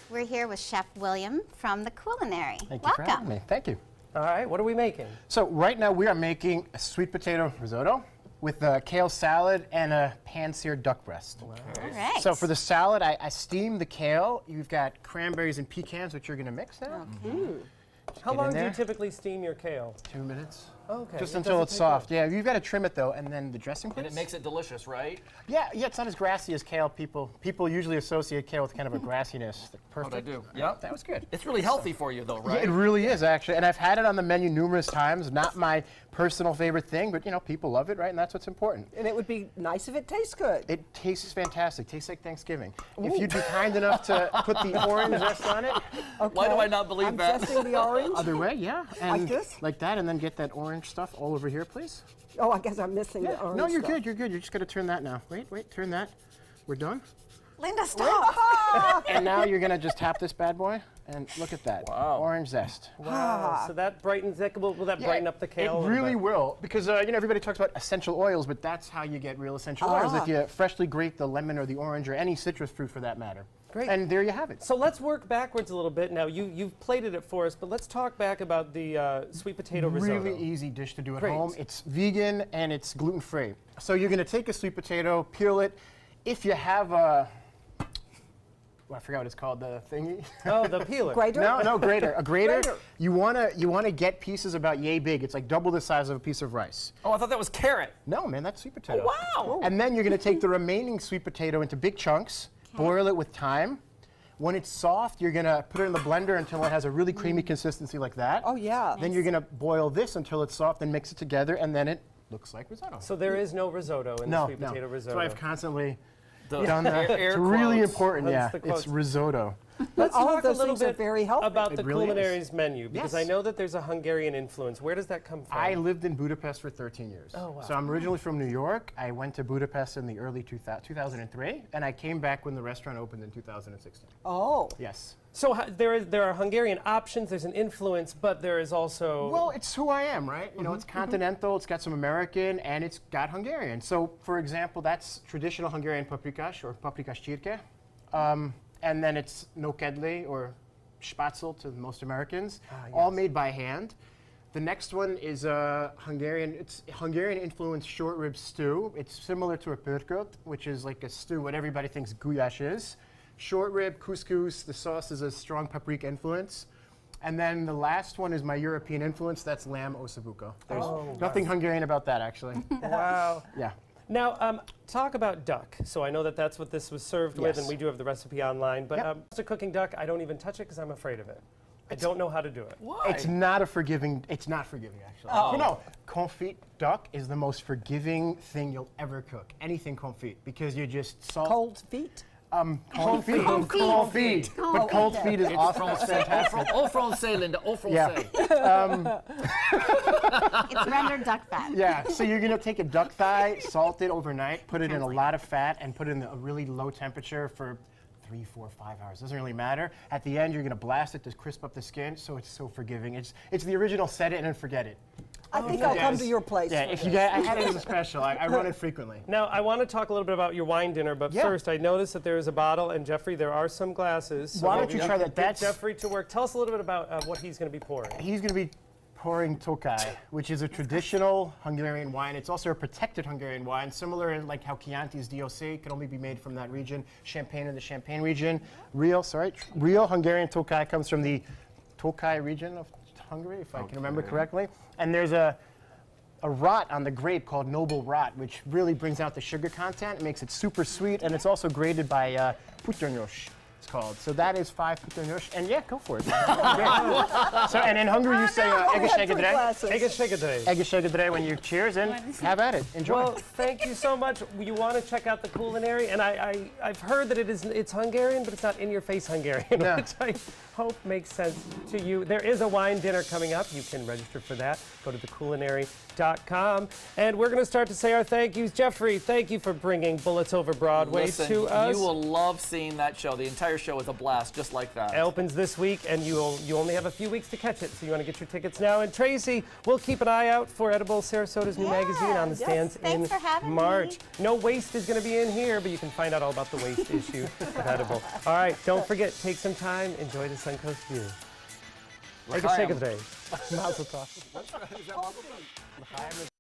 We're here with Chef William from The Culinary. Thank you for having me. Thank you. All right, what are we making? So right now we are making a sweet potato risotto with a kale salad and a pan-seared duck breast. All right. So for the salad, I steam the kale. You've got cranberries and pecans, which you're going to mix now. How long do you typically steam your kale? 2 minutes. Okay. Just until it's soft. Yeah, you've got to trim it though, and then the dressing. And it makes it delicious, right? Yeah, it's not as grassy as kale. People usually associate kale with kind of a grassiness. Perfect. I do. Yep. That was good. It's really healthy for you, though, right? Yeah, it really is, actually. And I've had it on the menu numerous times. Not my personal favorite thing, but, you know, people love it, right? And that's what's important. And it would be nice if it tastes good. It tastes fantastic. Tastes like Thanksgiving. Ooh. If you'd be kind enough to put the orange zest on it. Okay. Why do I not believe that? I'm zesting the orange. Other way, yeah. And like this? Like that, and then get that orange stuff all over here, please. Oh, I guess I'm missing the orange No, you're stuff. good, you're good. You're just going to turn that now. Wait, turn that. We're done. Linda, stop! And now you're going to just tap this bad boy, and look at that. Wow. Orange zest. Wow. So that brightens, will that brighten up the kale? It really will, because you know, everybody talks about essential oils, but that's how you get real essential oils, if you freshly grate the lemon or the orange or any citrus fruit for that matter. Great. And there you have it. So let's work backwards a little bit now. You've plated it for us, but let's talk back about the sweet potato risotto. Really easy dish to do at Great. home. It's vegan and it's gluten-free. So you're going to take a sweet potato, peel it. If you have a, well, I forgot what it's called, the thingy. Oh, the peeler. Grater? No, grater. A grater. Grater. You wanna get pieces about yay big. It's like double the size of a piece of rice. Oh, I thought that was carrot. No, man, that's sweet potato. Oh, wow. And then you're going to take the remaining sweet potato into big chunks, boil it with thyme. When it's soft, you're going to put it in the blender until it has a really creamy consistency like that. Oh, yeah. Then you're going to boil this until it's soft, then mix it together, and then it looks like risotto. So there is no risotto in the sweet potato risotto. That's why I've constantly The done that. air It's really quotes. important, That's yeah. the It's quotes. risotto. Let's all of talk a those little things are bit very healthy. about It the really is. Culinary's menu, because I Yes. know that there's a Hungarian influence. Where does that come from? I lived in Budapest for 13 years. Oh, wow. So I'm originally from New York. I went to Budapest in the early 2003, and I came back when the restaurant opened in 2016. Oh. Yes. So there are Hungarian options, there's an influence, but there is also... Well, it's who I am, right? You know, it's continental, it's got some American, and it's got Hungarian. So, for example, that's traditional Hungarian paprikás, or paprikás csirke. And then it's nokedli, or spatzel to most Americans, all made by hand. The next one is it's Hungarian-influenced short rib stew. It's similar to a pörkölt, which is like a stew, what everybody thinks goulash is. Short rib, couscous, the sauce is a strong paprika influence. And then the last one is my European influence, that's lamb ossobuco. There's nothing Hungarian about that, actually. Wow. Yeah. Now, talk about duck. So I know that that's what this was served with, and we do have the recipe online. But to cooking duck, I don't even touch it because I'm afraid of it. I don't know how to do it. Why? It's not forgiving, actually. Oh. You know, confit duck is the most forgiving thing you'll ever cook. Anything confit, because you just salt. Cold feet? Confit. Confit. But cold okay. feet is awesome. It's fantastic. Au français, Linda. Au français. Yeah. It's rendered duck fat. Yeah, so you're going to take a duck thigh, salt it overnight, put it in a lot of fat, and put it in a really low temperature for 3, 4, 5 hours. Doesn't really matter. At the end, you're going to blast it to crisp up the skin, so it's so forgiving. It's the original set it and then forget it. I think I'll come to your place. Yeah, for if this. you guys, I had it as a special. I run it frequently. Now, I want to talk a little bit about your wine dinner, but first, I noticed that there is a bottle, and Jeffrey, there are some glasses. So Why don't maybe you try that? get That's Jeffrey to work. Tell us a little bit about what he's going to be pouring. He's going to be pouring Tokaj, which is a traditional Hungarian wine. It's also a protected Hungarian wine, similar in like how Chianti's DOC can only be made from that region. Champagne in the Champagne region. Real Hungarian Tokaj comes from the Tokaj region of Hungary, if I can remember correctly. And there's a rot on the grape called noble rot, which really brings out the sugar content. It makes it super sweet, and it's also graded by Putyonyos. It's called. So that is 5 Putyonyos, and yeah, go for it. So, and in Hungary you say egészségedre. Egészségedre. Egészségedre when you cheers, and have at it. Enjoy. Well, thank you so much. You want to check out the Culinary, and I've heard that it's Hungarian, but it's not in-your-face Hungarian, No. which I hope makes sense to you. There is a wine dinner coming up. You can register for that. Go to theculinary.com. suncoastnews.com. And we're going to start to say our thank yous. Jeffrey, thank you for bringing Bullets Over Broadway Listen, to us. you will love seeing that show. The entire show is a blast, just like that. It opens this week, and you only have a few weeks to catch it, so you want to get your tickets now. And Tracy, we'll keep an eye out for Edible Sarasota's new magazine on the stands in Thanks for having March. me. No waste is going to be in here, but you can find out all about the waste issue with Edible. All right, don't forget, take some time, enjoy the Suncoast view. Take a shake of the day. Mazel tov.